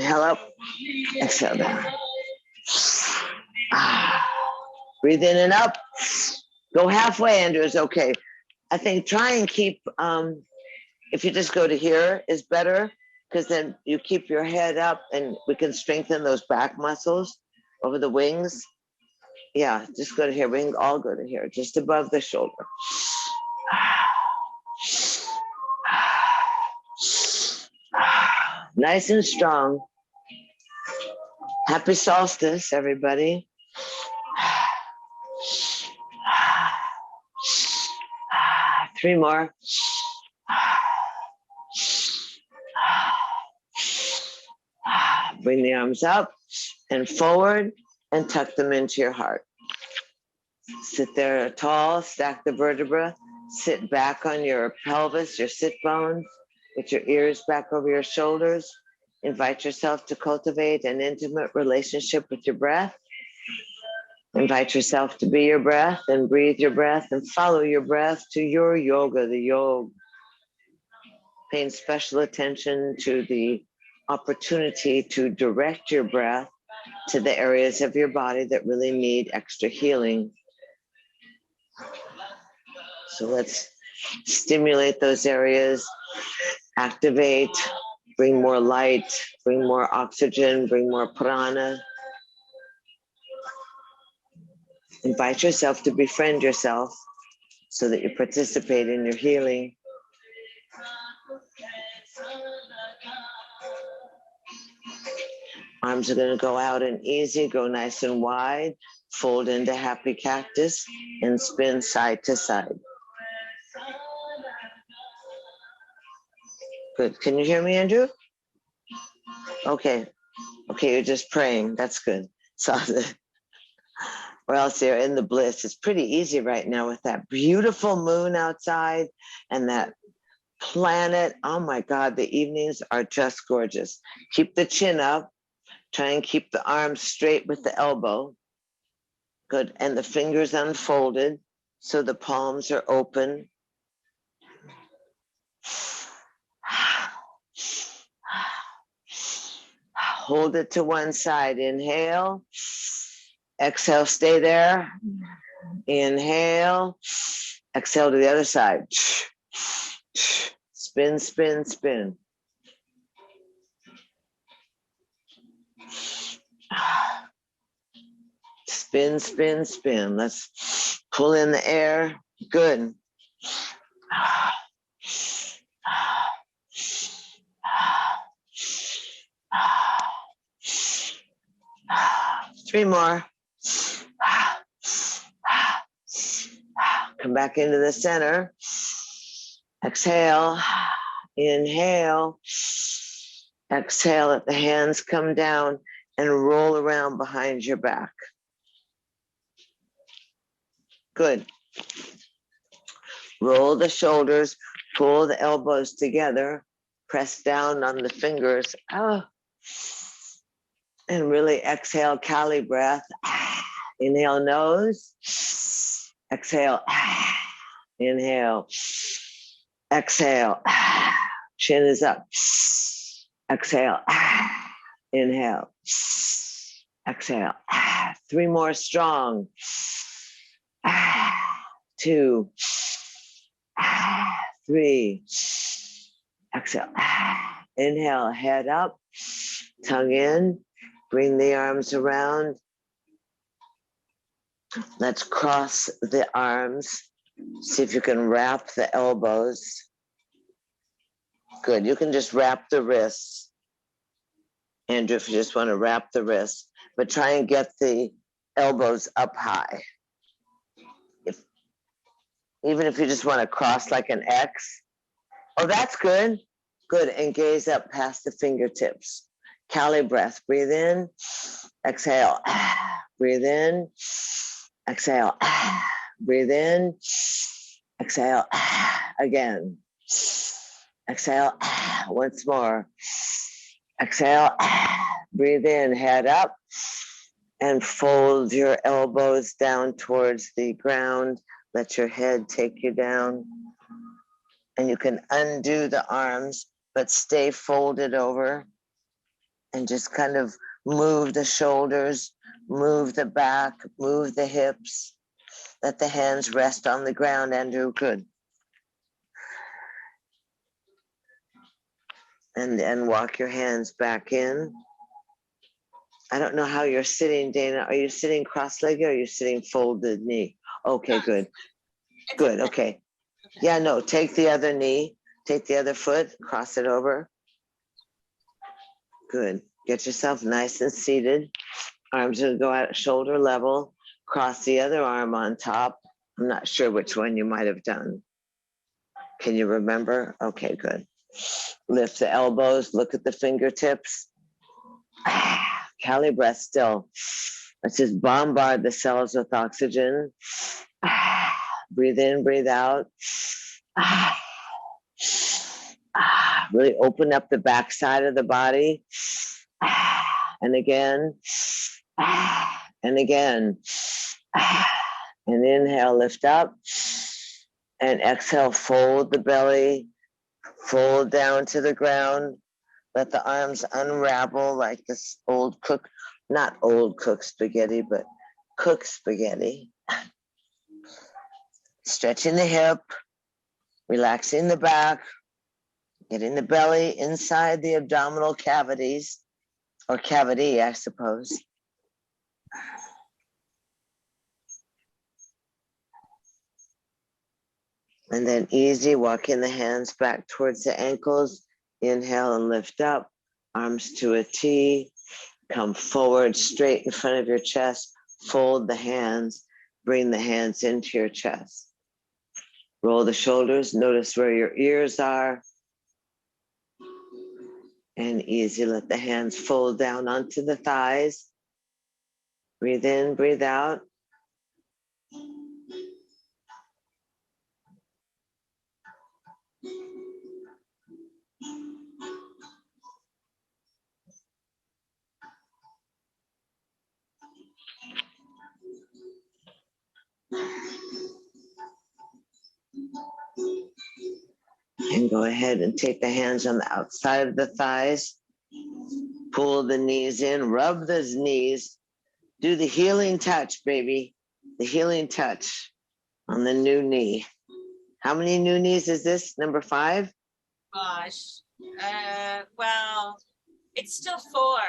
Inhale up, exhale down. Breathe in and up. Go halfway, Andrew, is okay. I think try and keep, if you just go to here is better, because then you keep your head up and we can strengthen those back muscles over the wings. Yeah, just go to here. We can all go to here, just above the shoulder. Nice and strong. Happy solstice, everybody. 3 more. Bring the arms up and forward and tuck them into your heart. Sit there tall, stack the vertebra, sit back on your pelvis, your sit bones, with your ears back over your shoulders. Invite yourself to cultivate an intimate relationship with your breath. Invite yourself to be your breath and breathe your breath and follow your breath to your yoga, the yoga. Paying special attention to the opportunity to direct your breath to the areas of your body that really need extra healing. So let's stimulate those areas, activate, bring more light, bring more oxygen, bring more prana. Invite yourself to befriend yourself so that you participate in your healing. Arms are going to go out and easy, go nice and wide, fold into happy cactus, and spin side to side. Good. Can you hear me, Andrew? Okay. Okay, you're just praying. That's good. So, or else you're in the bliss. It's pretty easy right now with that beautiful moon outside and that planet. Oh my God, the evenings are just gorgeous. Keep the chin up. Try and keep the arms straight with the elbow. Good. And the fingers unfolded so the palms are open. Hold it to one side. Inhale. Exhale, stay there. Inhale. Exhale to the other side. Spin, spin, spin. Spin, spin, spin. Let's pull in the air. Good. 3 more. Come back into the center. Exhale. Inhale. Exhale. Let the hands come down and roll around behind your back. Good. Roll the shoulders, pull the elbows together, press down on the fingers. And really exhale, Kali breath. Inhale, nose. Exhale. Inhale. Exhale. Chin is up. Exhale. Inhale. Exhale. 3 more strong. 2, 3. Exhale. Inhale, head up, tongue in. Bring the arms around. Let's cross the arms. See if you can wrap the elbows. Good. You can just wrap the wrists. Andrew, if you just want to wrap the wrists, but try and get the elbows up high. Even if you just want to cross like an X. Oh, that's good. Good. And gaze up past the fingertips. Kali breath. Breathe in. Exhale. Breathe in. Exhale. Breathe in. Exhale. Again. Exhale. Once more. Exhale. Breathe in. Head up. And fold your elbows down towards the ground. Let your head take you down. And you can undo the arms, but stay folded over. And just kind of move the shoulders, move the back, move the hips. Let the hands rest on the ground, Andrew. Good. And then walk your hands back in. I don't know how you're sitting, Dana. Are you sitting cross-legged or are you sitting folded knee? Okay, good. Good, okay. Yeah, no, take the other knee, take the other foot, cross it over. Good. Get yourself nice and seated. Arms will go at shoulder level. Cross the other arm on top. I'm not sure which one you might have done. Can you remember? Okay, good. Lift the elbows, look at the fingertips. Cali breath still. Let's just bombard the cells with oxygen. Breathe in, breathe out. Really open up the back side of the body. And again. And again. And inhale, lift up. And exhale, fold the belly. Fold down to the ground. Let the arms unravel like this old cook, not old cook spaghetti, but cooked spaghetti. Stretching the hip, relaxing the back, getting the belly inside the abdominal cavities, or cavity, I suppose. And then easy, walking the hands back towards the ankles. Inhale and lift up, arms to a T. Come forward, straight in front of your chest. Fold the hands, bring the hands into your chest. Roll the shoulders, notice where your ears are. And easy, let the hands fold down onto the thighs. Breathe in, breathe out. And go ahead and take the hands on the outside of the thighs. Pull the knees in, rub those knees. Do the healing touch, baby. The healing touch on the new knee. How many new knees is this? Number 5? Gosh. Well, it's still 4.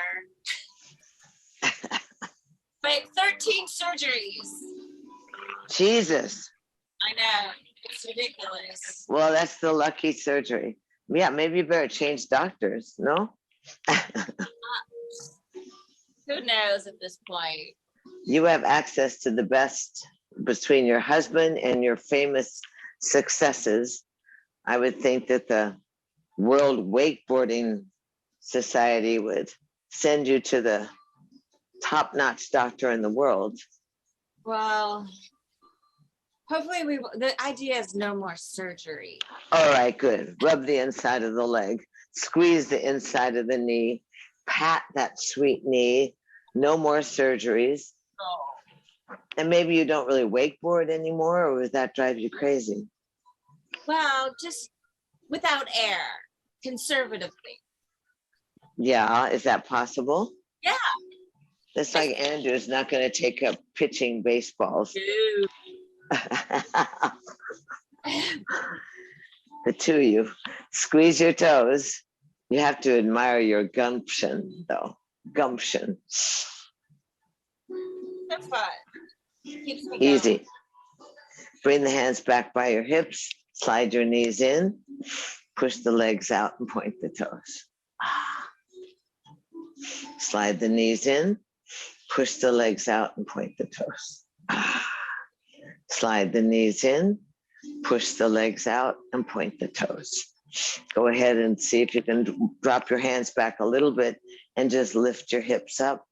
But 13 surgeries. Jesus. I know. It's ridiculous. Well, that's the lucky surgery. Yeah, maybe you better change doctors, no? Who knows at this point? You have access to the best between your husband and your famous successes. I would think that the World Wakeboarding Society would send you to the top-notch doctor in the world. Well, hopefully the idea is no more surgery. All right, good. Rub the inside of the leg. Squeeze the inside of the knee. Pat that sweet knee. No more surgeries. Oh. And maybe you don't really wakeboard anymore, or would that drive you crazy? Well, just without air, conservatively. Yeah, is that possible? Yeah. It's like Andrew's not going to take up pitching baseballs. The two of you, squeeze your toes. You have to admire your gumption, though. Gumption. That's fun. Keeps me Easy. going. Bring the hands back by your hips. Slide your knees in. Push the legs out and point the toes. Slide the knees in. Push the legs out and point the toes. Slide the knees in. Push the legs out and point the toes. Go ahead and see if you can drop your hands back a little bit and just lift your hips up.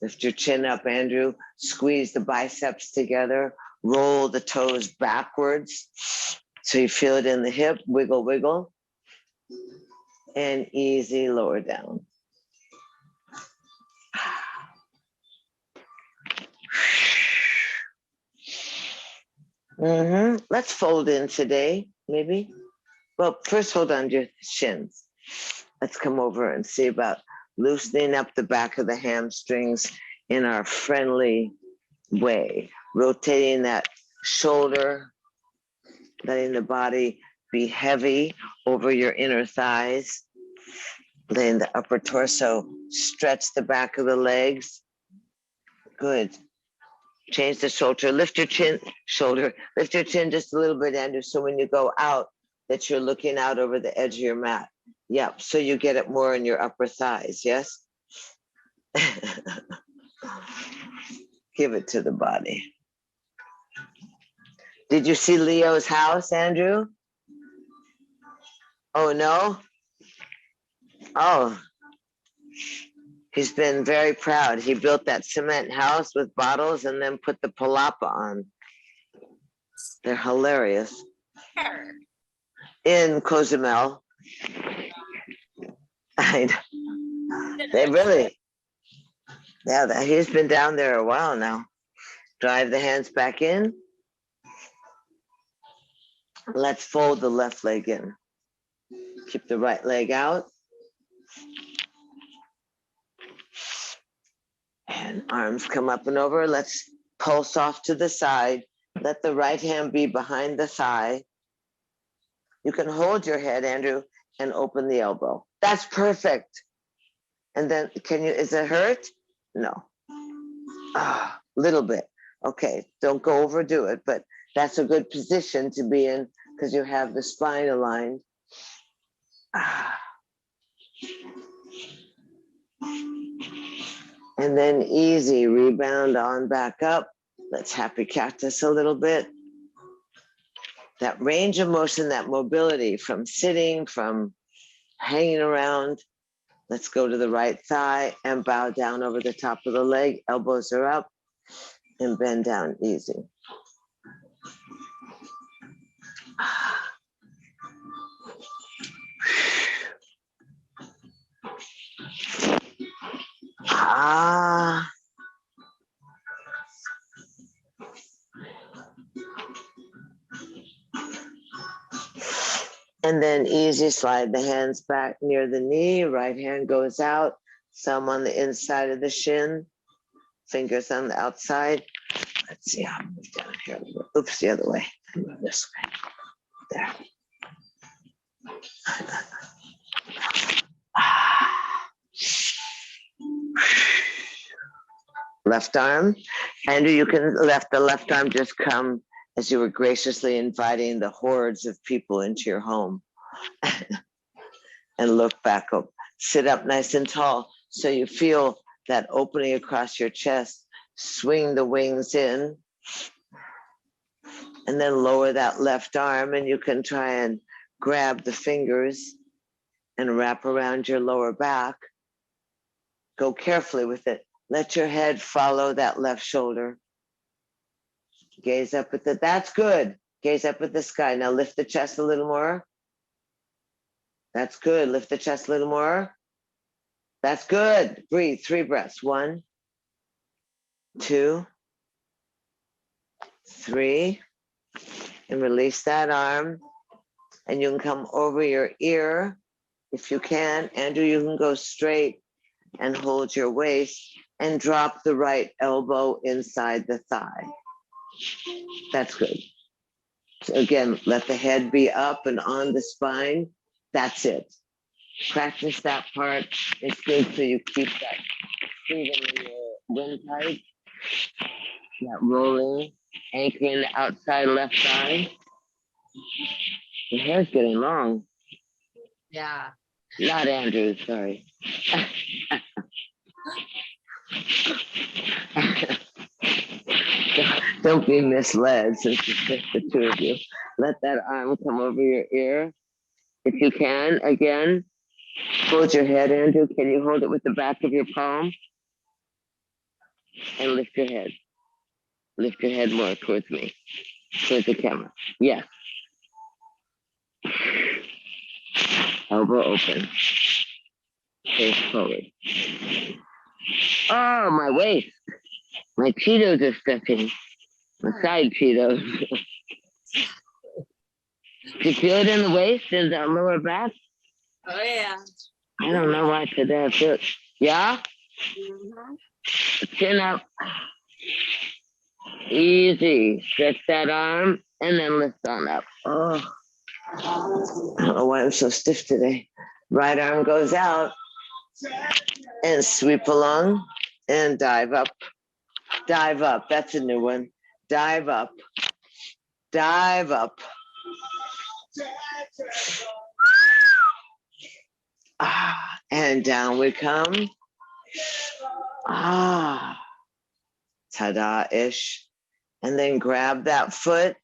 Lift your chin up, Andrew. Squeeze the biceps together. Roll the toes backwards so you feel it in the hip. Wiggle, wiggle. And easy lower down. Let's fold in today, maybe. Well, first hold on to your shins. Let's come over and see about loosening up the back of the hamstrings in our friendly way, rotating that shoulder, letting the body be heavy over your inner thighs, letting the upper torso stretch the back of the legs. Good. Change the shoulder, lift your chin, lift your chin just a little bit, Andrew, so when you go out, that you're looking out over the edge of your mat. Yep, so you get it more in your upper thighs, yes? Give it to the body. Did you see Leo's house, Andrew? Oh, no? Oh, he's been very proud. He built that cement house with bottles and then put the palapa on. They're hilarious. Sure. In Cozumel. I know. They really, yeah, he's been down there a while now. Drive the hands back in. Let's fold the left leg in. Keep the right leg out. And arms come up and over. Let's pulse off to the side. Let the right hand be behind the thigh. You can hold your head, Andrew, and open the elbow. That's perfect. And then, is it hurt? No. Little bit. Okay, don't go overdo it, but that's a good position to be in because you have the spine aligned. And then easy, rebound on back up. Let's happy cactus a little bit. That range of motion, that mobility from sitting, from hanging around. Let's go to the right thigh and bow down over the top of the leg. Elbows are up and bend down easy. And then easy slide the hands back near the knee. Right hand goes out, thumb on the inside of the shin, fingers on the outside. Let's see, I'll move down here. Oops, the other way. I'll move this way. There. Left arm. Andrew, you can let the left arm just come as you were graciously inviting the hordes of people into your home. And look back up. Sit up nice and tall so you feel that opening across your chest. Swing the wings in. And then lower that left arm, and you can try and grab the fingers and wrap around your lower back. Go carefully with it. Let your head follow that left shoulder. Gaze up at that's good. Gaze up at the sky. Now lift the chest a little more. That's good. Lift the chest a little more. That's good. Breathe. 3 breaths. 1, 2, 3. And release that arm. And you can come over your ear if you can. Andrew, you can go straight and hold your waist and drop the right elbow inside the thigh. That's good. So again, let the head be up and on the spine. That's it. Practice that part. It's good so you keep that freedom in your windpipe. That rolling, anchoring the outside left thigh. The hair's getting long. Yeah. Not Andrew, sorry. Don't be misled since it's just the two of you. Let that arm come over your ear. If you can, again, hold your head, Andrew. Can you hold it with the back of your palm? And lift your head. Lift your head more towards me, towards the camera. Yes. Elbow open. Face forward. Oh, my waist. My Cheetos are stretching. My side Cheetos. Do you feel it in the waist and the lower back? Oh, yeah. I don't know why today I feel. Yeah? Mhm. Chin up. Easy. Stretch that arm and then lift on up. Oh, I don't know why I'm so stiff today. Right arm goes out and sweep along and dive up. Dive up. That's a new one. Dive up. Dive up. And down we come. Ta-da-ish. And then grab that foot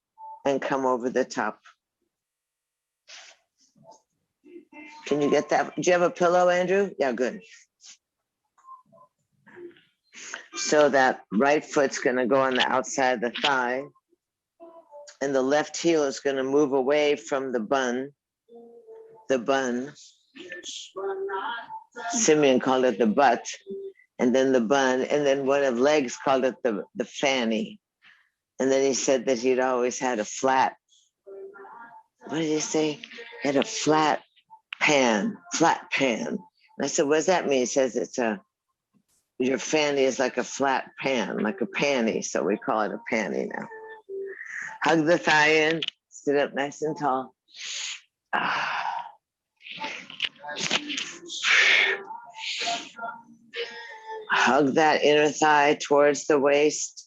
and come over the top. Can you get that? Do you have a pillow, Andrew? Yeah, good. So that right foot's going to go on the outside of the thigh, and the left heel is going to move away from the bun. The bun. Simeon called it the butt, and then the bun, and then one of legs called it the fanny. And then he said that he'd always had a flat. What did he say? He had a flat pan. And I said, what does that mean? He says it's your fanny is like a flat pan, like a panty. So we call it a panty now. Hug the thigh in, sit up nice and tall. Hug that inner thigh towards the waist.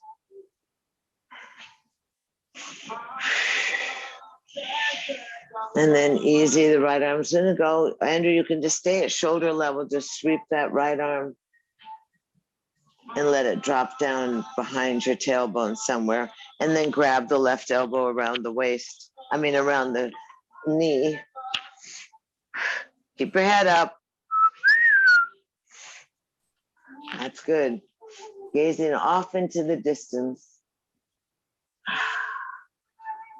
And then easy, the right arm's gonna go. Andrew, you can just stay at shoulder level, just sweep that right arm and let it drop down behind your tailbone somewhere. And then grab the left elbow around the waist. Around the knee. Keep your head up. That's good. Gazing off into the distance.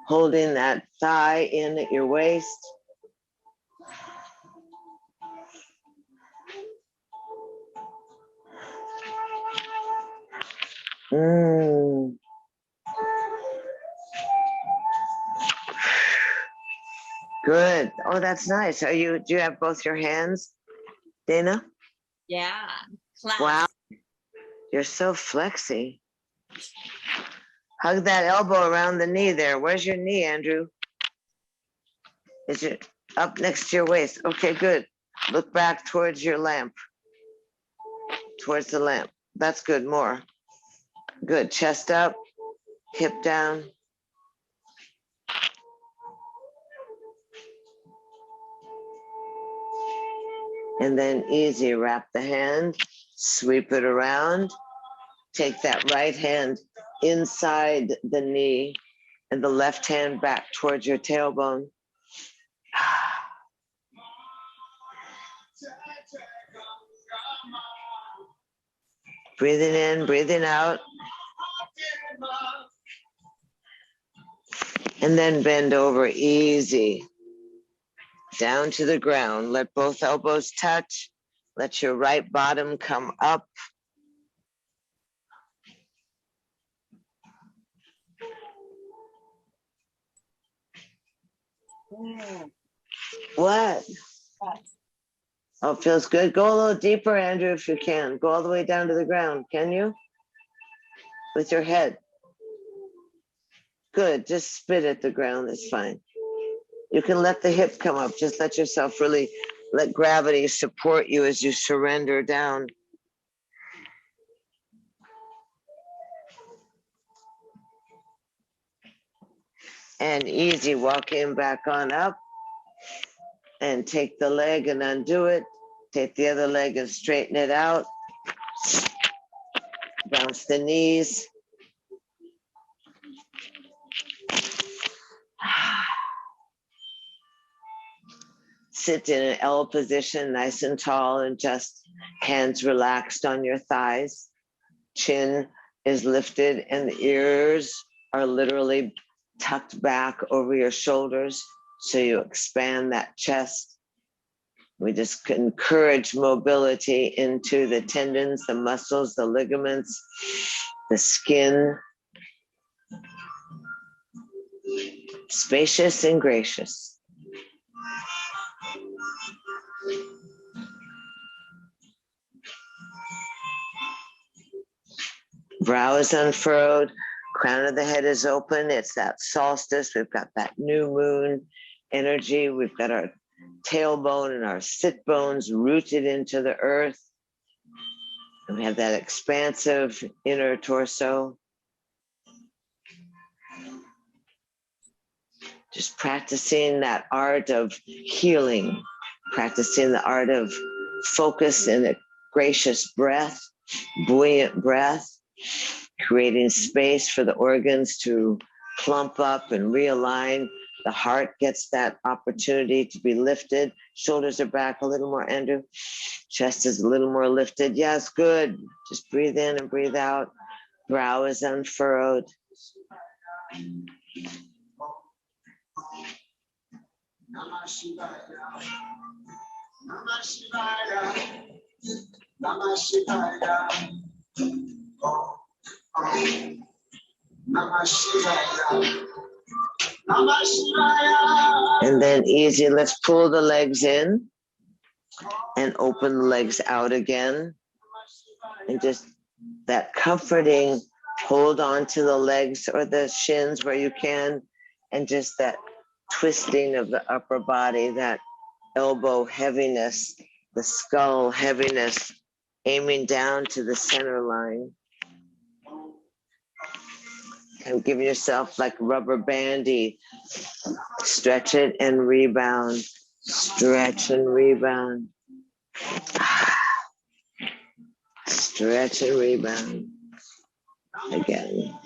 Holding that thigh in at your waist. Good. Oh, that's nice. Do you have both your hands, Dana? Yeah. Class. Wow. You're so flexy. Hug that elbow around the knee there. Where's your knee, Andrew? Is it up next to your waist? Okay, good. Look back towards your lamp. Towards the lamp. That's good. More. Good. Chest up, hip down. And then easy, wrap the hand, sweep it around. Take that right hand inside the knee and the left hand back towards your tailbone. Breathing in, breathing out. And then bend over easy. Down to the ground. Let both elbows touch. Let your right bottom come up. What? Oh, it feels good. Go a little deeper, Andrew, if you can. Go all the way down to the ground. Can you? With your head. Good. Just spit at the ground. It's fine. You can let the hip come up. Just let yourself really let gravity support you as you surrender down. And easy, walk in, back on up. And take the leg and undo it. Take the other leg and straighten it out. Bounce the knees. Sit in an L position, nice and tall, and just hands relaxed on your thighs. Chin is lifted and the ears are literally tucked back over your shoulders. So you expand that chest. We just encourage mobility into the tendons, the muscles, the ligaments, the skin. Spacious and gracious. Brow is unfurled. Crown of the head is open. It's that solstice. We've got that new moon energy. We've got our tailbone and our sit bones rooted into the earth. And we have that expansive inner torso. Just practicing that art of healing, practicing the art of focus and a gracious breath, buoyant breath, creating space for the organs to plump up and realign. The heart gets that opportunity to be lifted. Shoulders are back a little more, Andrew. Chest is a little more lifted. Yes, good. Just breathe in and breathe out. Brow is unfurrowed. Namah Shivaya. Namah Shivaya. Namah Shivaya. Oh, oh. Namah Shivaya. Namah Shivaya. And then easy, let's pull the legs in and open the legs out again. And just that comforting, hold on to the legs or the shins where you can, and just that twisting of the upper body, that elbow heaviness, the skull heaviness, aiming down to the center line. And give yourself like rubber bandy, stretch it and rebound, stretch and rebound, stretch and rebound again.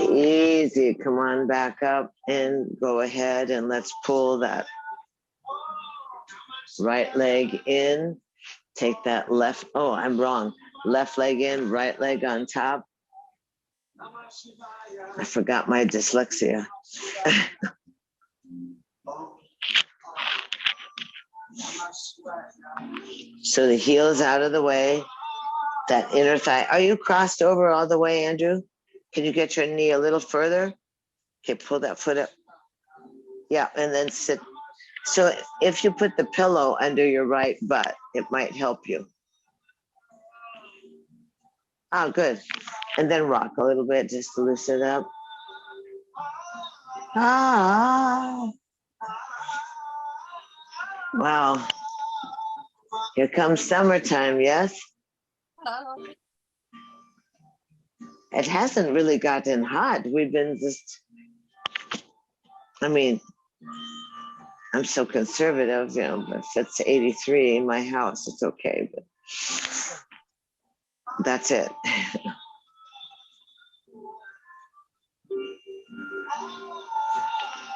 Easy, come on back up and go ahead and let's pull that right leg in. Take that left, oh, I'm wrong. Left leg in, right leg on top. I forgot my dyslexia. So the heel's out of the way. That inner thigh. Are you crossed over all the way, Andrew? Can you get your knee a little further? Okay, pull that foot up. Yeah, and then sit. So if you put the pillow under your right butt, it might help you. Oh, good. And then rock a little bit just to loosen it up. Ah. Wow. Here comes summertime, yes? It hasn't really gotten hot. We've been just, I mean, I'm so conservative, you know, if it's 83 in my house, it's okay, but that's it.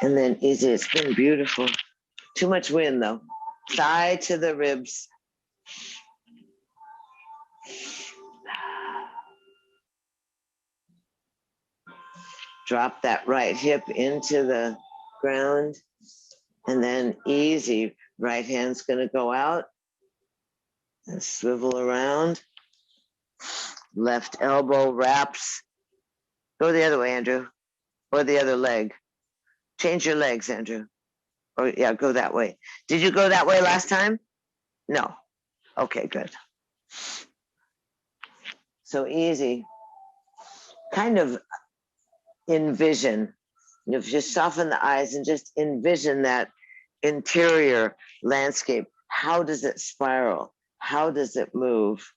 And then easy, it's been beautiful. Too much wind though. Thigh to the ribs. Drop that right hip into the ground. And then easy, right hand's gonna go out and swivel around. Left elbow wraps. Go the other way, Andrew, or the other leg. Change your legs, Andrew. Or yeah, go that way. Did you go that way last time? No. Okay, good. So easy. Kind of envision. You know, if you soften the eyes and just envision that interior landscape. How does it spiral? How does it move?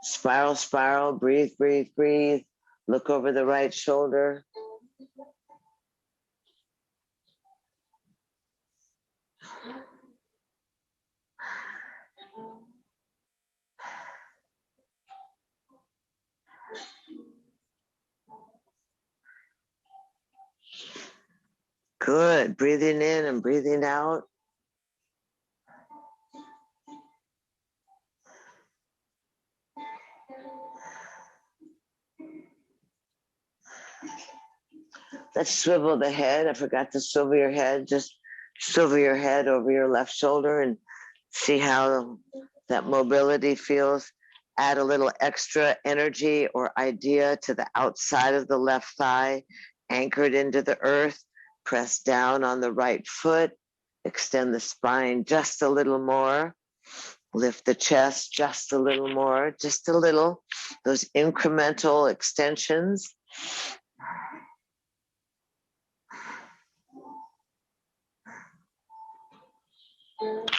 Spiral, spiral, breathe, breathe, breathe. Look over the right shoulder. Good, breathing in and breathing out. Let's swivel the head. I forgot to swivel your head. Just swivel your head over your left shoulder and see how that mobility feels. add a little extra energy or idea to the outside of the left thigh, anchored into the earth. Press down on the right foot, extend the spine just a little more, lift the chest just a little more, just a little, those incremental extensions.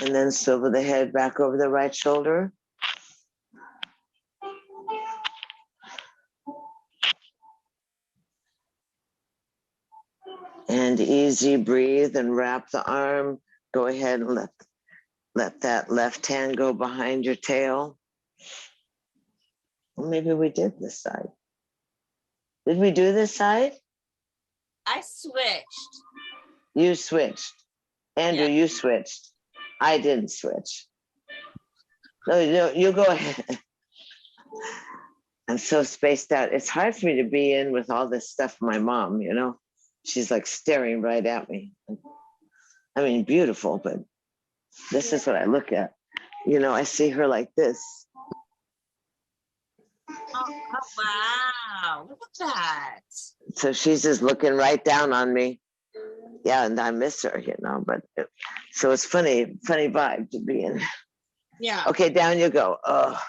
And then swivel the head back over the right shoulder. And easy breathe and wrap the arm. Go ahead and let that left hand go behind your tail. Well, maybe we did this side. Did we do this side? I switched. You switched. Andrew, Yeah. you switched. I didn't switch. No, you go ahead. I'm so spaced out. It's hard for me to be in with all this stuff. My mom, you know, she's like staring right at me. I mean, beautiful, but this is what I look at. You know, I see her like this. Oh, wow. Look at that. So she's just looking right down on me. Yeah, and I miss her, you know, but so it's funny vibe to be in. Yeah. Okay, down you go. Oh.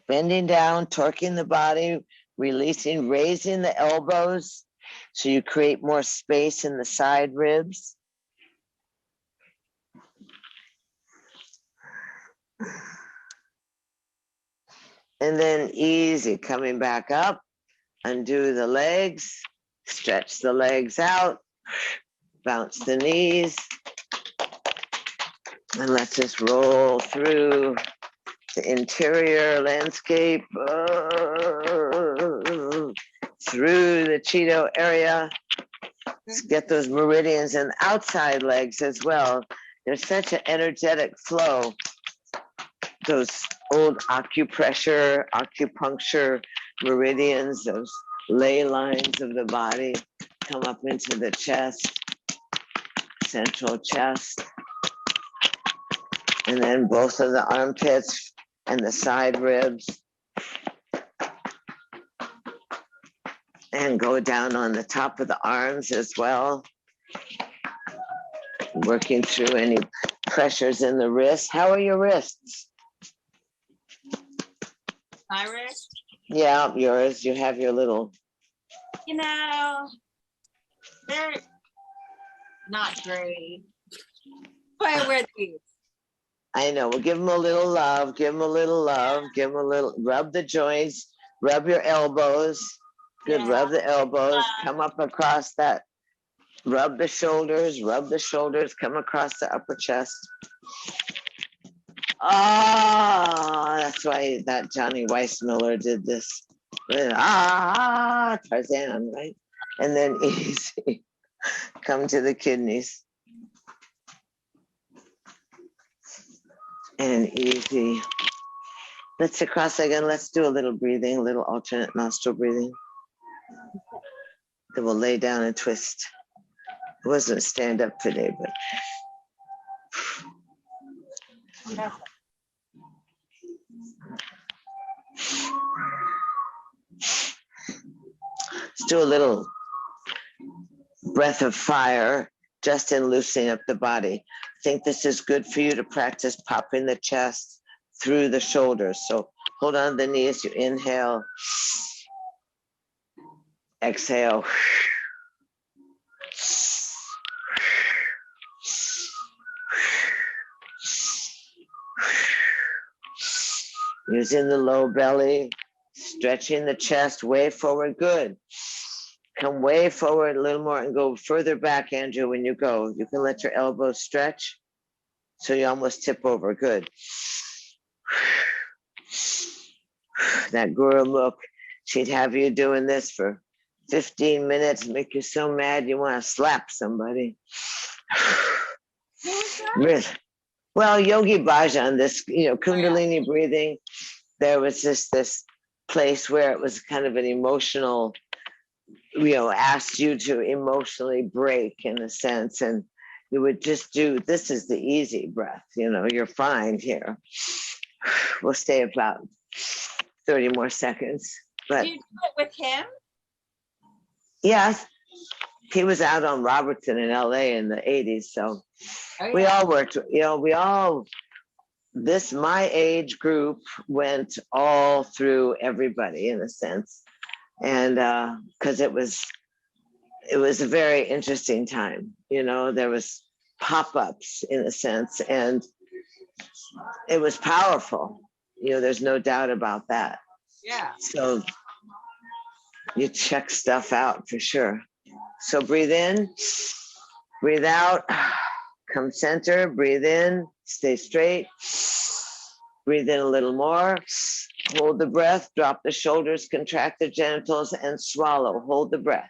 Bending down, torquing the body, releasing, raising the elbows so you create more space in the side ribs. And then easy, coming back up, undo the legs, stretch the legs out, bounce the knees, and let's just roll through the interior landscape, through the Cheeto area. Let's get those meridians and outside legs as well. There's such an energetic flow. Those old acupuncture meridians, those ley lines of the body come up into the chest, central chest, and then both of the armpits and the side ribs, and go down on the top of the arms as well, working through any pressures in the wrists. How are your wrists? My wrist, Yeah, yours. You have your little. you know, they're not great. Why wear these? I know. We'll give them a little love. Give them a little love. Give them a little. Rub the joints. Rub your elbows. Good. Yeah. Rub the elbows. Come up across that. Rub the shoulders. Rub the shoulders. Come across the upper chest. Ah, that's why that Johnny Weissmuller did this. Tarzan, right? And then easy. Come to the kidneys. And easy. Let's sit cross again. Let's do a little breathing, a little alternate nostril breathing. Then we'll lay down and twist. It wasn't stand up today, but. Let's do a little breath of fire just in loosening up the body. I think this is good for you to practice popping the chest through the shoulders. So hold on to the knees, you inhale, exhale. Using the low belly, stretching the chest way forward, good. Come way forward a little more and go further back, Andrew, when you go. You can let your elbows stretch so you almost tip over, good. That Guru Mukh, she'd have you doing this for 15 minutes, make you so mad you want to slap somebody. Well, Yogi Bhajan, this, Kundalini breathing, there was just this place where it was kind of an emotional, asked you to emotionally break in a sense. And you would just do, this is the easy breath, you know, you're fine here. We'll stay about 30 more seconds. But Do you do it with him? yes, he was out on Robertson in LA in the 80s. So Oh, we yeah. all worked, you know, my age group went all through everybody in a sense. And because it was a very interesting time, you know, there was pop-ups in a sense, and it was powerful. You know, there's no doubt about that. Yeah. So you check stuff out for sure. So breathe in, breathe out, come center, breathe in, stay straight, breathe in a little more, hold the breath, drop the shoulders, contract the genitals, and swallow. Hold the breath.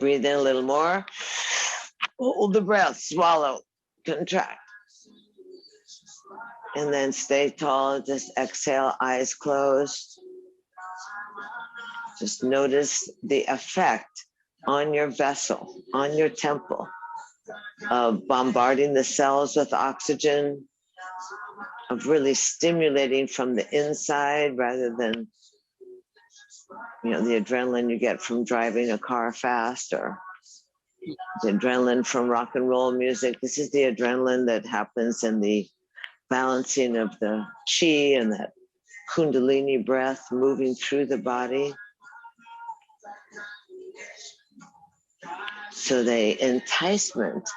Breathe in a little more, hold the breath, swallow, contract. And then stay tall, just exhale, eyes closed. Just notice the effect on your vessel, on your temple, of bombarding the cells with oxygen, of really stimulating from the inside rather than, you know, the adrenaline you get from driving a car fast, or the adrenaline from rock and roll music. This is the adrenaline that happens in the balancing of the chi and that kundalini breath moving through the body. So the enticement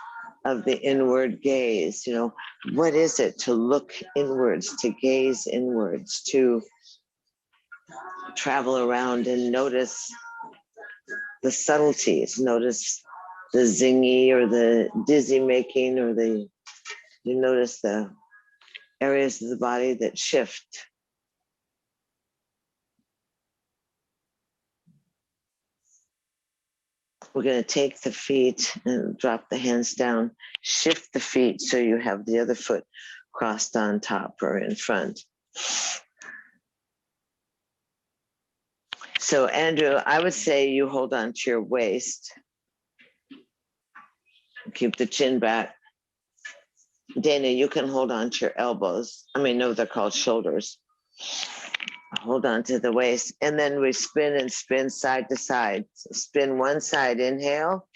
of the inward gaze, you know, what is it to look inwards, to gaze inwards, to travel around and notice the subtleties, notice the zingy or the dizzy making, or you notice the areas of the body that shift. We're going to take the feet and drop the hands down, shift the feet so you have the other foot crossed on top or in front. So Andrew, I would say you hold on to your waist. Keep the chin back. Dana, you can hold on to your elbows. I mean, no, they're called shoulders. Hold on to the waist. And then we spin and spin side to side. Spin one side, inhale.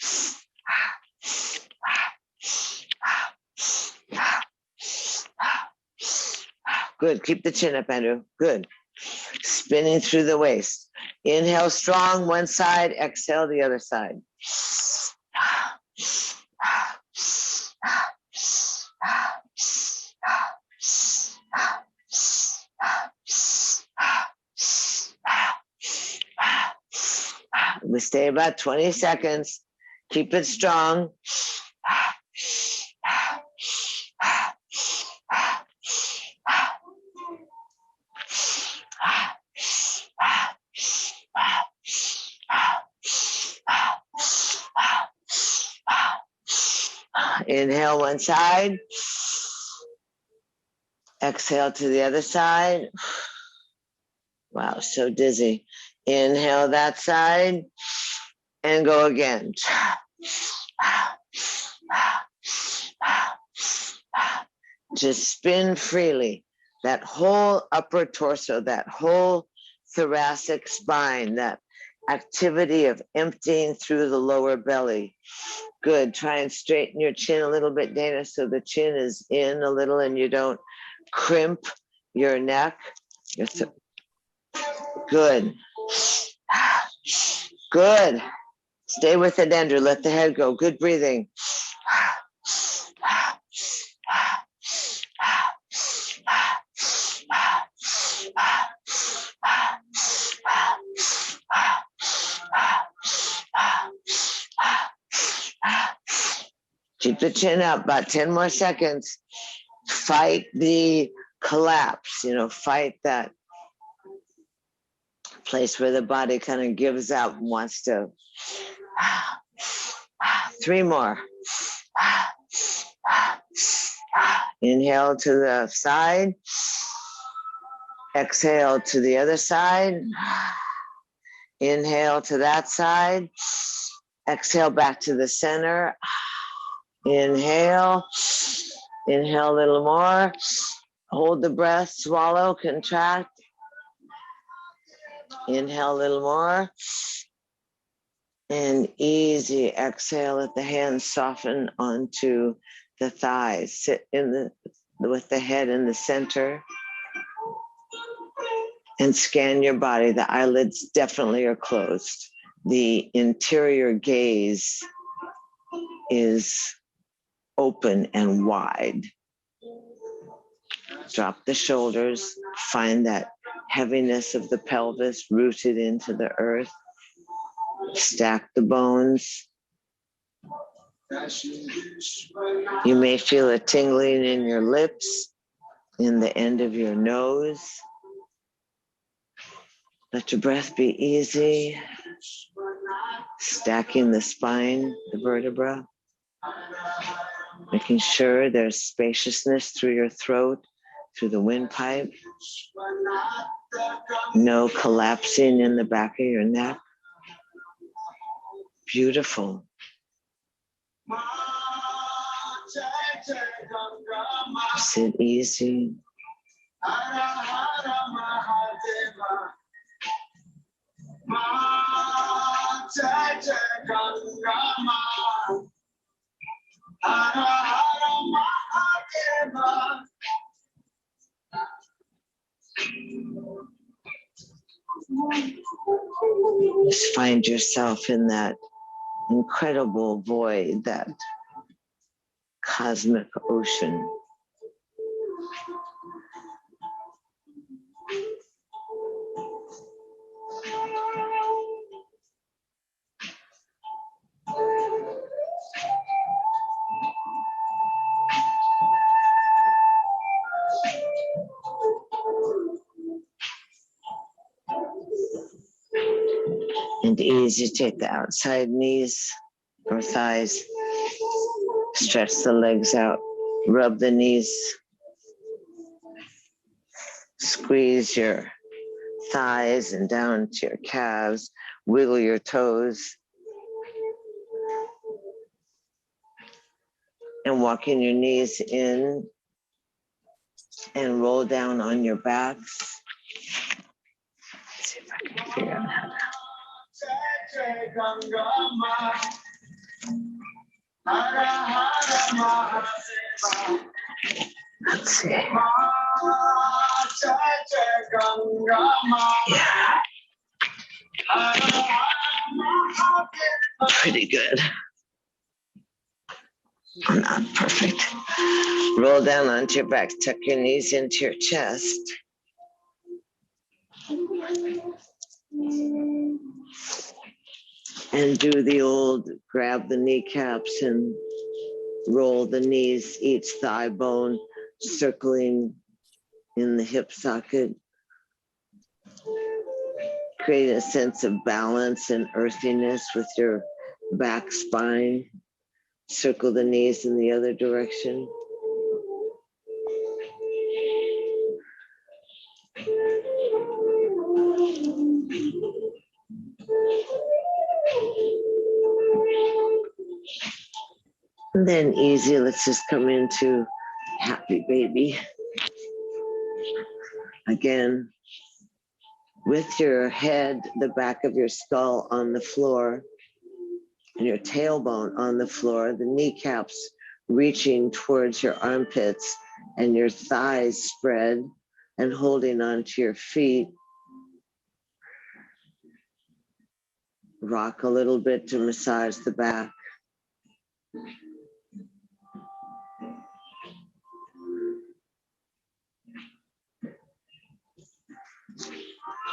Good, keep the chin up, Andrew. Good. Spinning through the waist. Inhale strong, one side, exhale the other side. We stay about 20 seconds. Keep it strong. Inhale one side. Exhale to the other side. Wow, so dizzy. Inhale that side and go again. Just spin freely. That whole upper torso, that whole thoracic spine, that activity of emptying through the lower belly. Good. Try and straighten your chin a little bit, Dana, so the chin is in a little and you don't crimp your neck. Good. Good. Stay with it, Andrew. Let the head go. Good breathing. Keep the chin up, about 10 more seconds. Fight the collapse, you know, fight that place where the body kind of gives out and wants to. 3 more. Inhale to the side. Exhale to the other side. Inhale to that side. Exhale back to the center. Inhale. Inhale a little more. Hold the breath, swallow, contract. Inhale a little more. And easy exhale, let the hands soften onto the thighs. Sit with the head in the center and scan your body. The eyelids definitely are closed. The interior gaze is open and wide. Drop the shoulders, find that heaviness of the pelvis rooted into the earth. Stack the bones. You may feel a tingling in your lips, in the end of your nose. Let your breath be easy. Stacking the spine, the vertebra. Making sure there's spaciousness through your throat, through the windpipe. No collapsing in the back of your neck. Beautiful. Sit easy. Just find yourself in that incredible void, that cosmic ocean. And easy, take the outside knees or thighs, stretch the legs out, rub the knees, squeeze your thighs and down to your calves, wiggle your toes, and walking your knees in and roll down on your backs. Let's see if I can figure out how to. Let's see. Yeah. Pretty good. Not perfect. Roll down onto your back, tuck your knees into your chest. And do the old grab the kneecaps and roll the knees, each thigh bone circling in the hip socket. Create a sense of balance and earthiness with your back spine. Circle the knees in the other direction. And then easy, let's just come into happy baby. Again, with your head, the back of your skull on the floor, and your tailbone on the floor, the kneecaps reaching towards your armpits, and your thighs spread and holding onto your feet. Rock a little bit to massage the back.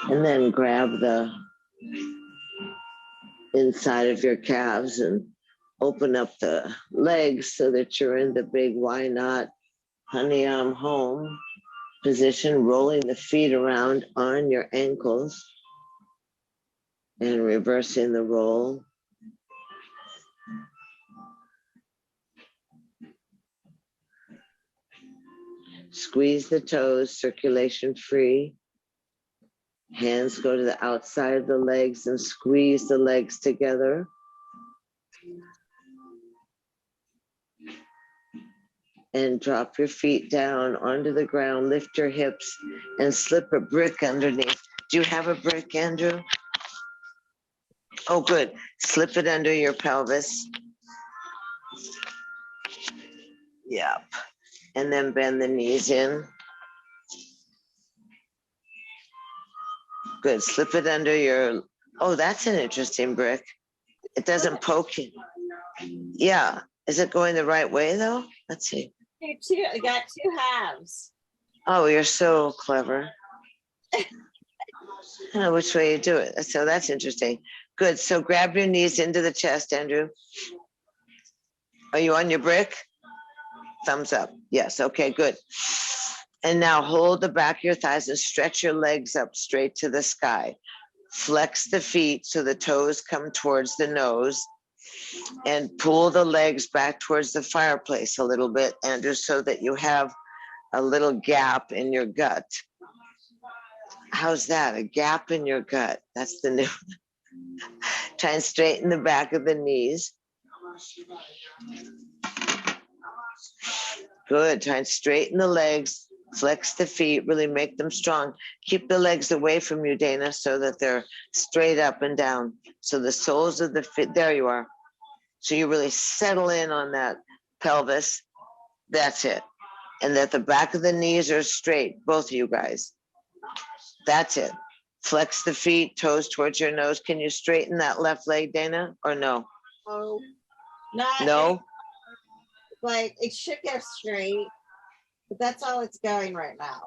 And then grab the inside of your calves and open up the legs so that you're in the big why not, honey, I'm home position, rolling the feet around on your ankles and reversing the roll. Squeeze the toes, circulation free. Hands go to the outside of the legs and squeeze the legs together. and drop your feet down onto the ground, lift your hips, and slip a brick underneath. Do you have a brick, Andrew? Oh, good. Slip it under your pelvis. Yep. And then bend the knees in. Good. Slip it under your, oh, that's an interesting brick. It doesn't poke you. Yeah. Is it going the right way though? Let's see. I got two halves. Oh, you're so clever. I don't know which way you do it. So that's interesting. Good. So grab your knees into the chest, Andrew. Are you on your brick? Thumbs up. Yes. Okay, good. And now hold the back of your thighs and stretch your legs up straight to the sky. Flex the feet so the toes come towards the nose, and pull the legs back towards the fireplace a little bit, Andrew, so that you have a little gap in your gut. How's that? A gap in your gut. That's the new. Try and straighten the back of the knees. Good. Try and straighten the legs, flex the feet, really make them strong. Keep the legs away from you, Dana, so that they're straight up and down. So the soles of the feet, there you are. So you really settle in on that pelvis. That's it. And that the back of the knees are straight, both of you guys. That's it. Flex the feet, toes towards your nose. Can you straighten that left leg, Dana, or no? Oh, not No? like it should go straight, but that's all it's going right now.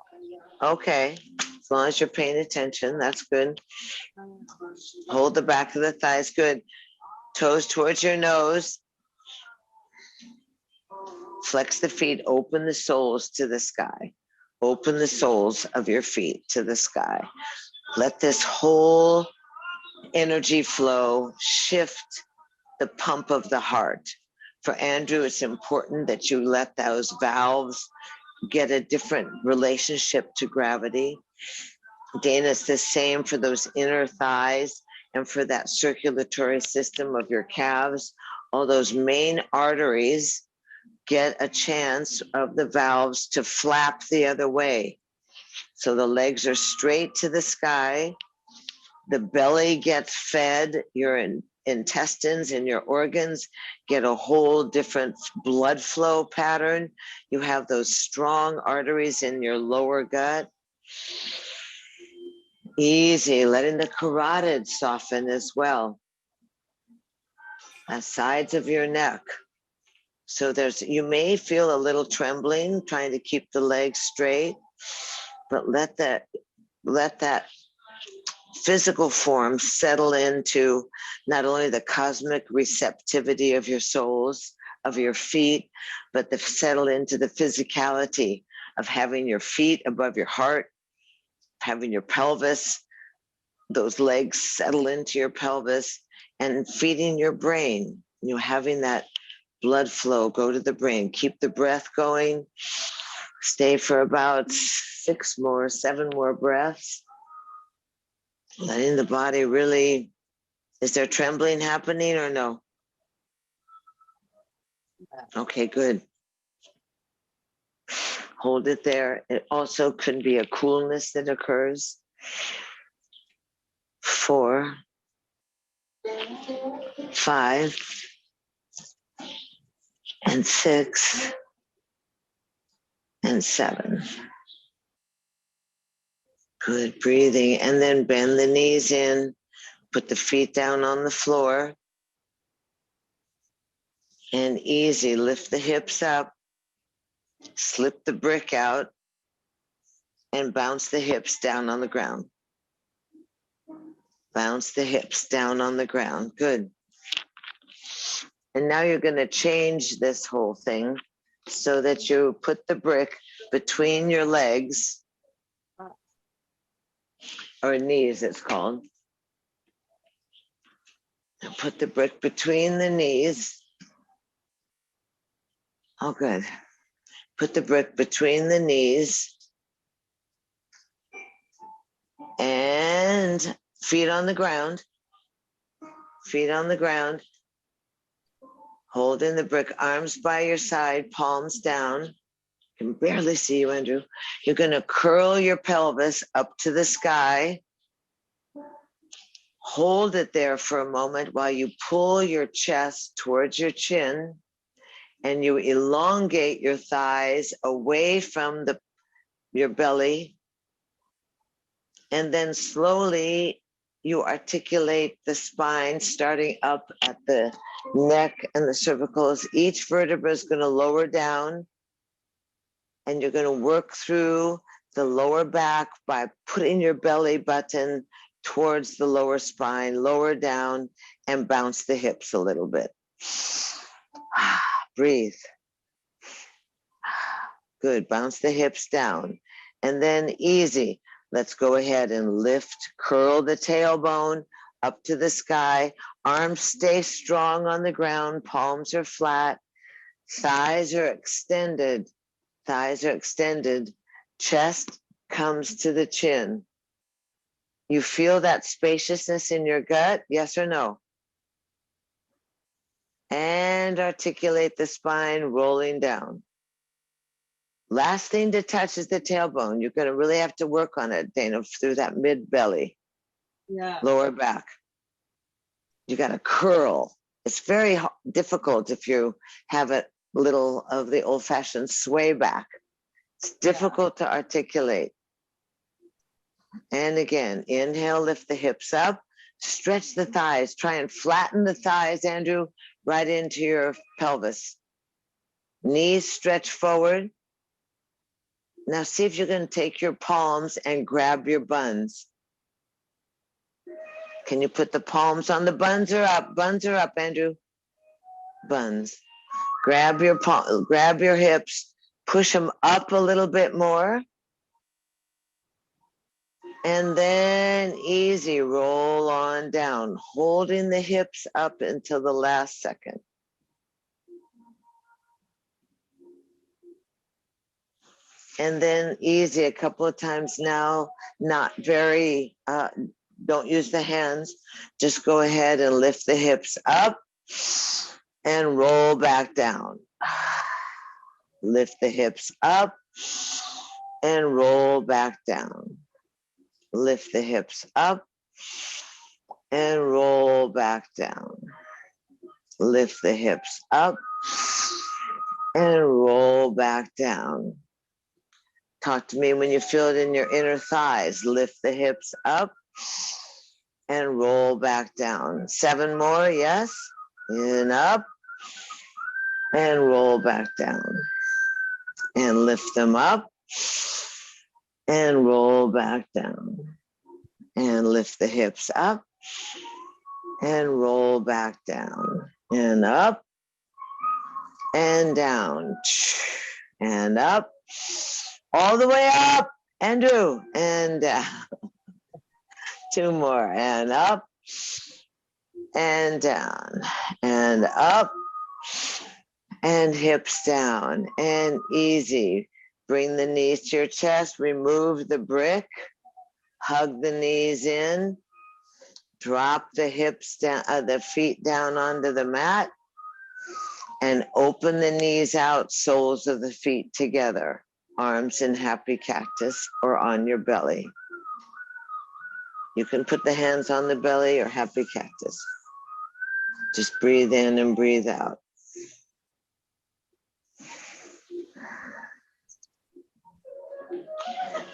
Okay. As long as you're paying attention, that's good. Hold the back of the thighs, good. Toes towards your nose. Flex the feet, open the soles to the sky. Open the soles of your feet to the sky. Let this whole energy flow shift the pump of the heart. For Andrew, it's important that you let those valves get a different relationship to gravity. Dana, it's the same for those inner thighs and for that circulatory system of your calves. All those main arteries get a chance of the valves to flap the other way. So the legs are straight to the sky. The belly gets fed. Your intestines and your organs get a whole different blood flow pattern. You have those strong arteries in your lower gut. Easy, letting the carotid soften as well. The sides of your neck. So you may feel a little trembling trying to keep the legs straight, but let that physical form settle into not only the cosmic receptivity of your soles, of your feet, but settle into the physicality of having your feet above your heart, having your pelvis, those legs settle into your pelvis, and feeding your brain, having that blood flow go to the brain. Keep the breath going. Stay for about 7 more breaths. Letting the body really, is there trembling happening or no? Okay, good. Hold it there. It also can be a coolness that occurs. 4, 5, and 6, and 7. Good breathing. And then bend the knees in, put the feet down on the floor. And easy, lift the hips up, slip the brick out, and bounce the hips down on the ground. Bounce the hips down on the ground. Good. And now you're going to change this whole thing so that you put the brick between your legs, or knees it's called. Put the brick between the knees. Oh, good. Put the brick between the knees and feet on the ground. Feet on the ground. Holding the brick, arms by your side, palms down. I can barely see you, Andrew. You're going to curl your pelvis up to the sky. Hold it there for a moment while you pull your chest towards your chin and you elongate your thighs away from your belly. And then slowly you articulate the spine, starting up at the neck and the cervicals. Each vertebra is going to lower down, and you're going to work through the lower back by putting your belly button towards the lower spine, lower down, and bounce the hips a little bit. Breathe. Good. Bounce the hips down. And then easy. Let's go ahead and lift, curl the tailbone up to the sky. Arms stay strong on the ground. Palms are flat. Thighs are extended. Thighs are extended. Chest comes to the chin. You feel that spaciousness in your gut? Yes or no? And articulate the spine, rolling down. Last thing to touch is the tailbone. You're going to really have to work on it, Dana, through that mid belly. Yeah. Lower back. You got to curl. It's very difficult if you have a little of the old-fashioned sway back. It's difficult to articulate. And again, inhale, lift the hips up, stretch the thighs, try and flatten the thighs, Andrew, right into your pelvis. Knees stretch forward. Now see if you can take your palms and grab your buns. Can you put the palms on the buns or up? Buns are up, Andrew. Buns. Grab your hips, push them up a little bit more. And then easy, roll on down, holding the hips up until the last second. And then easy a couple of times now, not very, don't use the hands. Just go ahead and lift the hips up and roll back down. Lift the hips up and roll back down. Lift the hips up and roll back down. Lift the hips up and roll back down. Talk to me when you feel it in your inner thighs. Lift the hips up and roll back down. 7 more, yes. And up and roll back down. And lift them up and roll back down. And lift the hips up and roll back down. And up and down. And up. All the way up, Andrew, and down. 2 more, and up, and down, and up, and hips down, and easy. Bring the knees to your chest, remove the brick, hug the knees in, drop the hips down, the feet down onto the mat, and open the knees out, soles of the feet together. Arms in happy cactus or on your belly. You can put the hands on the belly or happy cactus. Just breathe in and breathe out.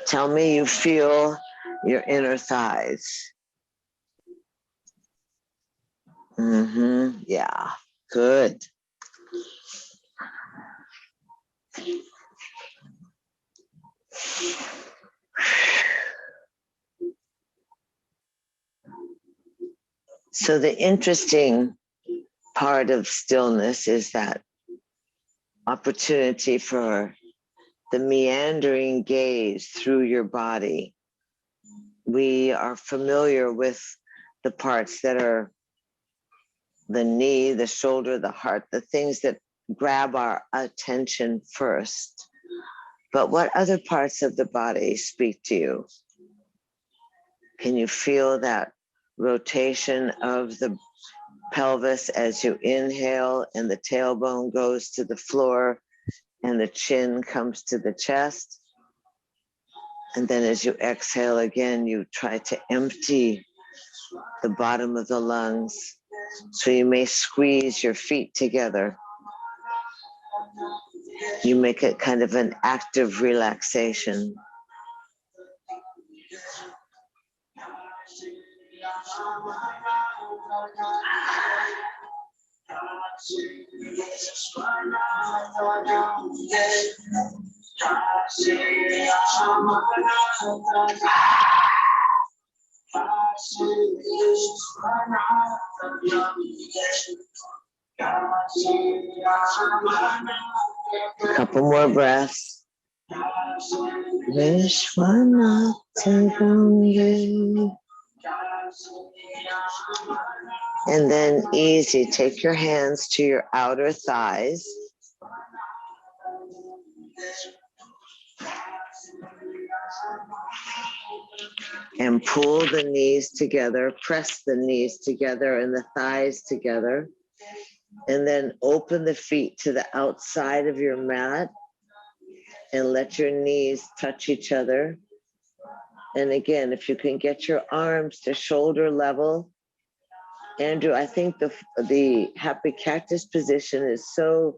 Tell me you feel your inner thighs. Yeah, good. So the interesting part of stillness is that opportunity for the meandering gaze through your body. We are familiar with the parts that are the knee, the shoulder, the heart, the things that grab our attention first. But what other parts of the body speak to you? Can you feel that rotation of the pelvis as you inhale, and the tailbone goes to the floor and the chin comes to the chest. And then as you exhale again, you try to empty the bottom of the lungs. So you may squeeze your feet together. You make it kind of an active relaxation. A couple more breaths. Vishwanath Gange. And then easy, take your hands to your outer thighs. And pull the knees together, press the knees together and the thighs together. And then open the feet to the outside of your mat and let your knees touch each other. And again, if you can get your arms to shoulder level. Andrew, I think the happy cactus position is so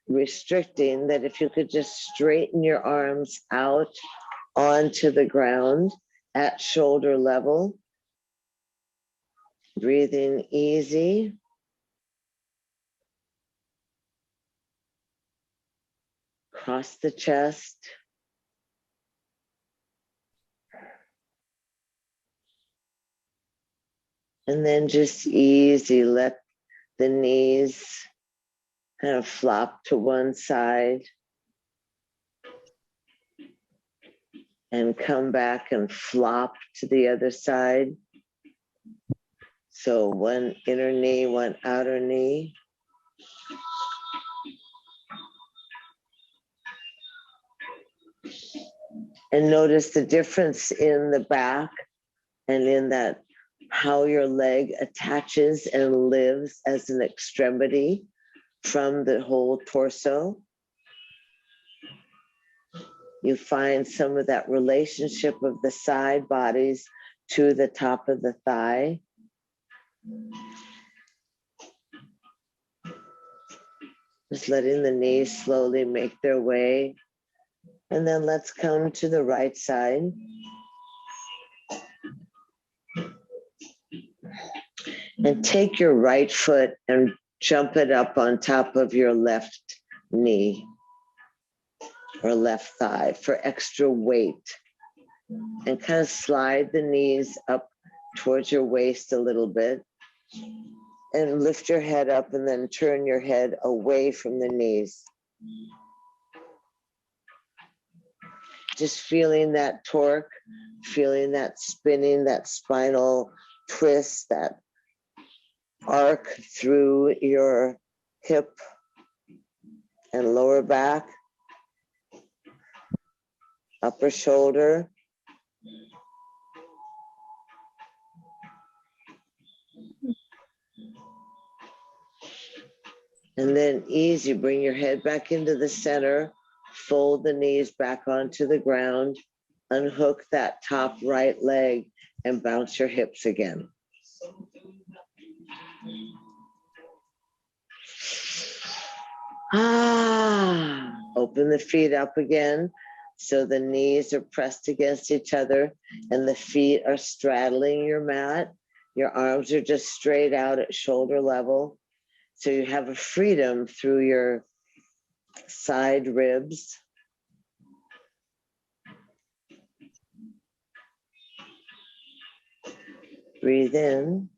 restricting that if you could just straighten your arms out onto the ground at shoulder level. Breathing easy. Cross the chest. And then just easy, let the knees kind of flop to one side and come back and flop to the other side. So one inner knee, one outer knee. And notice the difference in the back and in that how your leg attaches and lives as an extremity from the whole torso. You find some of that relationship of the side bodies to the top of the thigh. Just letting the knees slowly make their way. And then let's come to the right side. And take your right foot and jump it up on top of your left knee or left thigh for extra weight. And kind of slide the knees up towards your waist a little bit. And lift your head up and then turn your head away from the knees. Just feeling that torque, feeling that spinning, that spinal twist, that arc through your hip and lower back, upper shoulder. And then easy, bring your head back into the center, fold the knees back onto the ground, unhook that top right leg and bounce your hips again. Open the feet up again so the knees are pressed against each other and the feet are straddling your mat. Your arms are just straight out at shoulder level. So you have a freedom through your side ribs. Breathe in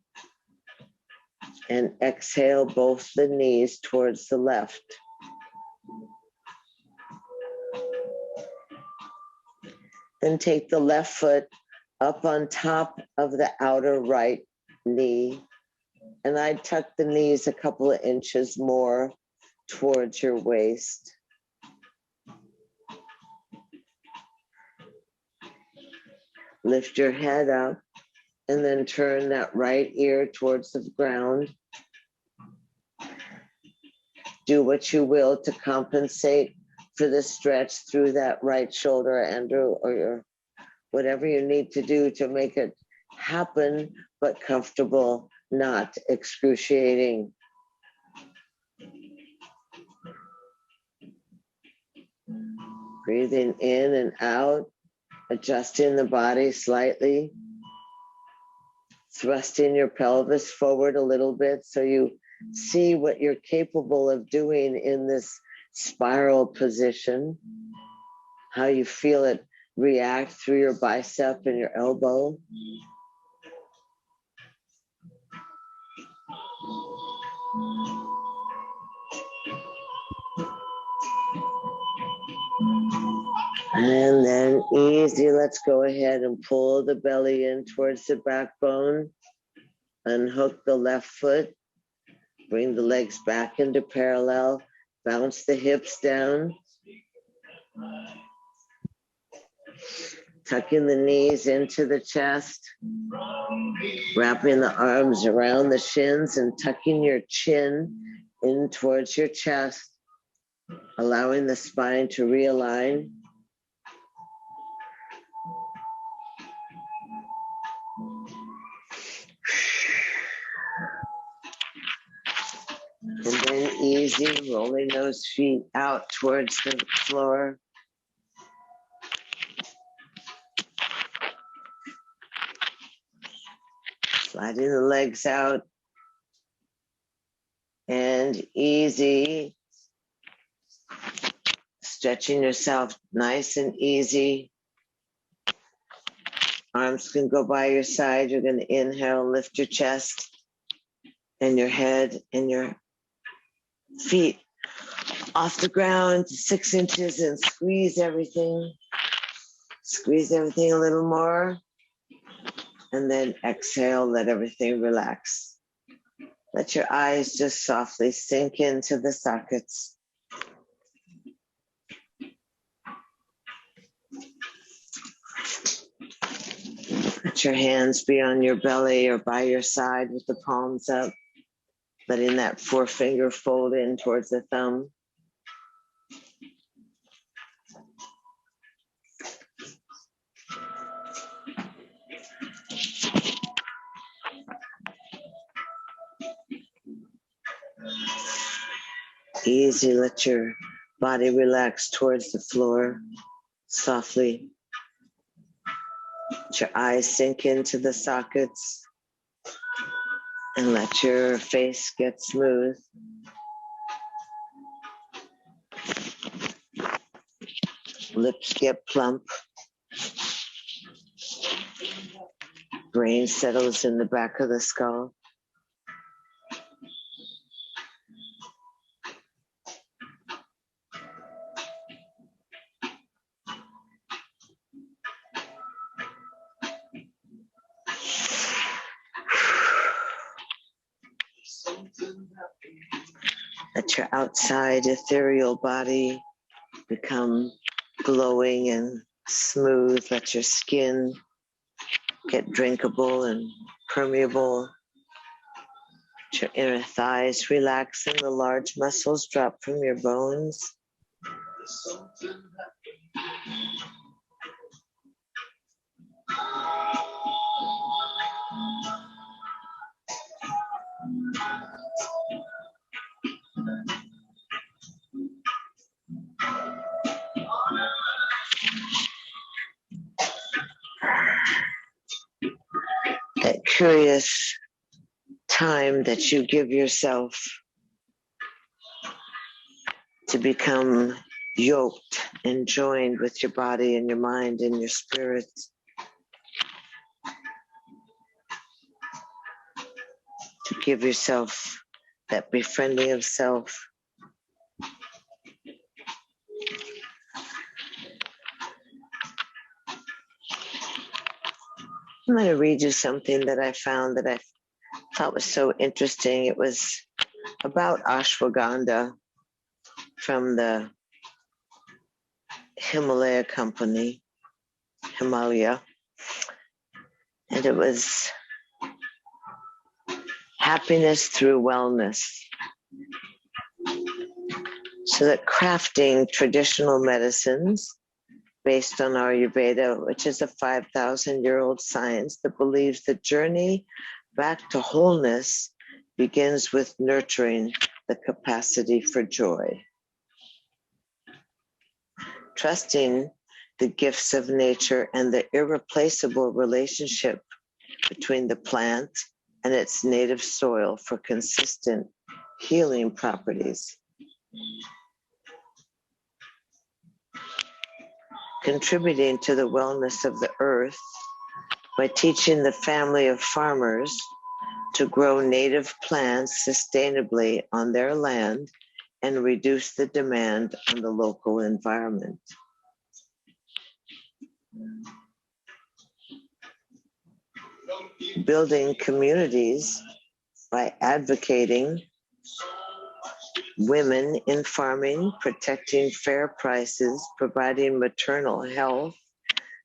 and exhale both the knees towards the left. Then take the left foot up on top of the outer right knee. And I tuck the knees a couple of inches more towards your waist. Lift your head up and then turn that right ear towards the ground do what you will to compensate for the stretch through that right shoulder, Andrew, or your whatever you need to do to make it happen, but comfortable, not excruciating. Breathing in and out, adjusting the body slightly, thrusting your pelvis forward a little bit so you see what you're capable of doing in this spiral position, how you feel it react through your bicep and your elbow. And then easy, let's go ahead and pull the belly in towards the backbone. Unhook the left foot. Bring the legs back into parallel. Bounce the hips down. Tucking the knees into the chest. Wrapping the arms around the shins and tucking your chin in towards your chest. Allowing the spine to realign. And then easy, rolling those feet out towards the floor. Sliding the legs out. And easy. Stretching yourself nice and easy. Arms can go by your side. You're going to inhale, lift your chest and your head and your feet off the ground to 6 inches and squeeze everything. Squeeze everything a little more. And then exhale, let everything relax. Let your eyes just softly sink into the sockets. Let your hands be on your belly or by your side with the palms up. Letting that forefinger fold in towards the thumb. Easy, let your body relax towards the floor softly. Let your eyes sink into the sockets. And let your face get smooth. Lips get plump. Brain settles in the back of the skull. Let your outside ethereal body become glowing and smooth. Let your skin get drinkable and permeable. Let your inner thighs relax and the large muscles drop from your bones. That curious time that you give yourself to become yoked and joined with your body and your mind and your spirit. To give yourself that befriending of self. I'm going to read you something that I found that I thought was so interesting. It was about ashwagandha from the Himalaya company, Himalaya. And it was happiness through wellness. So that crafting traditional medicines based on Ayurveda, which is a 5,000-year-old science that believes the journey back to wholeness begins with nurturing the capacity for joy. Trusting the gifts of nature and the irreplaceable relationship between the plant and its native soil for consistent healing properties. Contributing to the wellness of the earth by teaching the family of farmers to grow native plants sustainably on their land and reduce the demand on the local environment. Building communities by advocating women in farming, protecting fair prices, providing maternal health,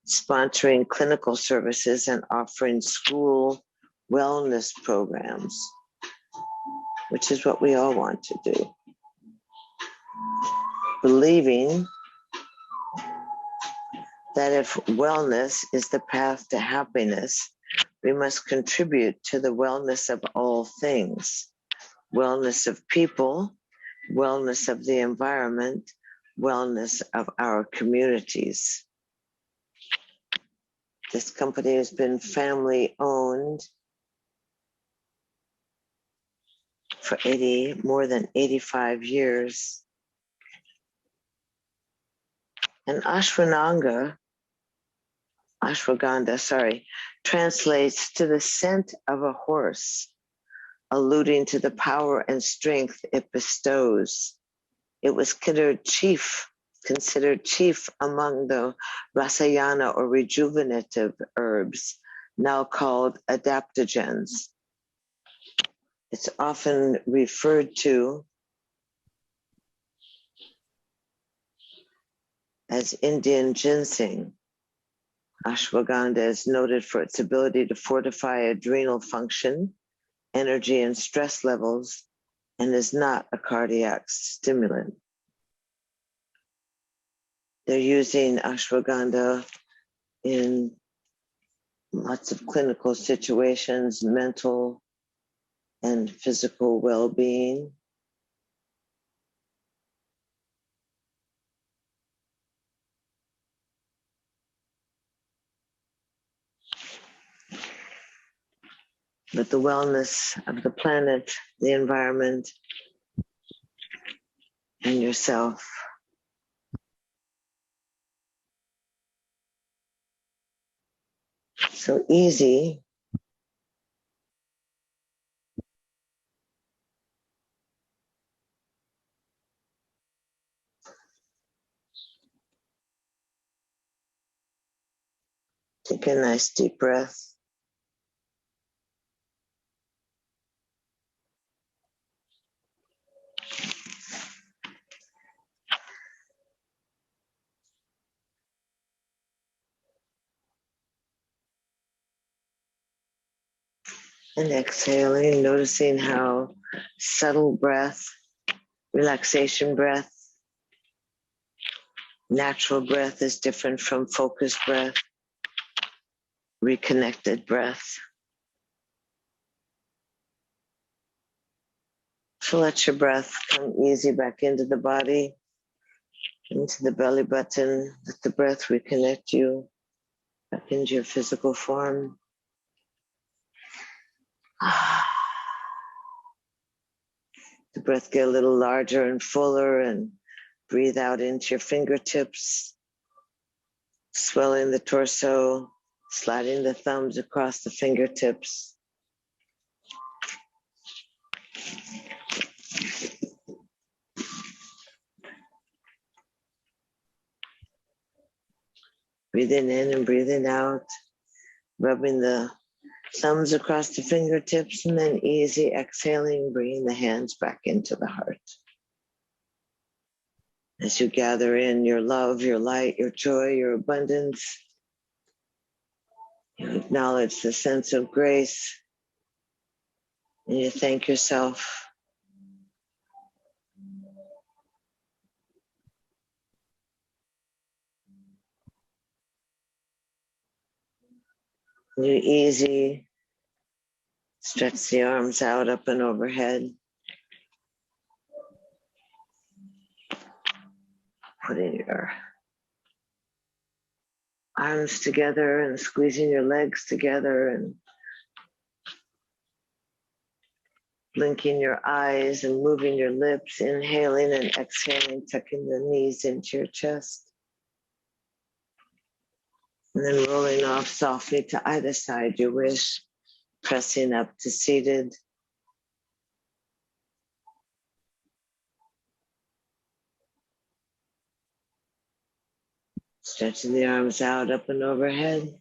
sponsoring clinical services, and offering school wellness programs, which is what we all want to do. Believing that if wellness is the path to happiness, we must contribute to the wellness of all things, wellness of people, wellness of the environment, wellness of our communities. This company has been family owned for more than 85 years. And ashwagandha, translates to the scent of a horse, alluding to the power and strength it bestows. It was considered chief among the rasayana or rejuvenative herbs, now called adaptogens. It's often referred to as Indian ginseng. Ashwagandha is noted for its ability to fortify adrenal function, energy, and stress levels, and is not a cardiac stimulant. They're using ashwagandha in lots of clinical situations, mental and physical well-being. But the wellness of the planet, the environment, and yourself. So easy. Take a nice deep breath. And exhaling, noticing how subtle breath, relaxation breath, natural breath is different from focused breath, reconnected breath. So let your breath come easy back into the body, into the belly button. Let the breath reconnect you back into your physical form. The breath get a little larger and fuller, and breathe out into your fingertips, swelling the torso, sliding the thumbs across the fingertips. Breathing in and breathing out, rubbing the thumbs across the fingertips, and then easy exhaling, bringing the hands back into the heart. As you gather in your love, your light, your joy, your abundance, you acknowledge the sense of grace, and you thank yourself You easy. Stretch the arms out up and overhead. Putting your arms together and squeezing your legs together and blinking your eyes and moving your lips, inhaling and exhaling, tucking the knees into your chest. And then rolling off softly to either side you wish, pressing up to seated. Stretching the arms out up and overhead.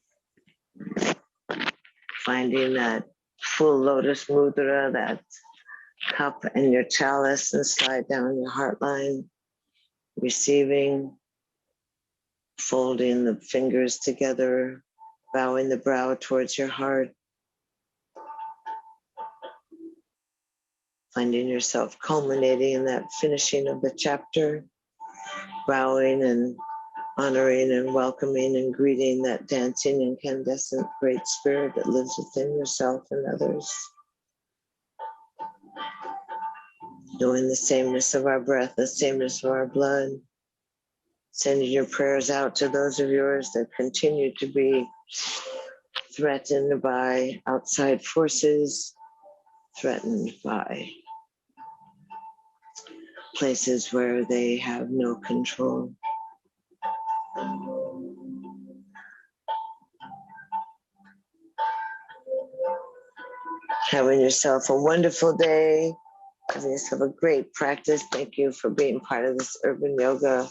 Finding that full lotus mudra, that cup and your chalice, and slide down your heart line. Receiving, folding the fingers together, bowing the brow towards your heart. Finding yourself culminating in that finishing of the chapter, bowing and honoring and welcoming and greeting that dancing incandescent great spirit that lives within yourself and others. Knowing the sameness of our breath, the sameness of our blood. Sending your prayers out to those of yours that continue to be threatened by outside forces, threatened by places where they have no control. Having yourself a wonderful day, having yourself a great practice. Thank you for being part of this urban yoga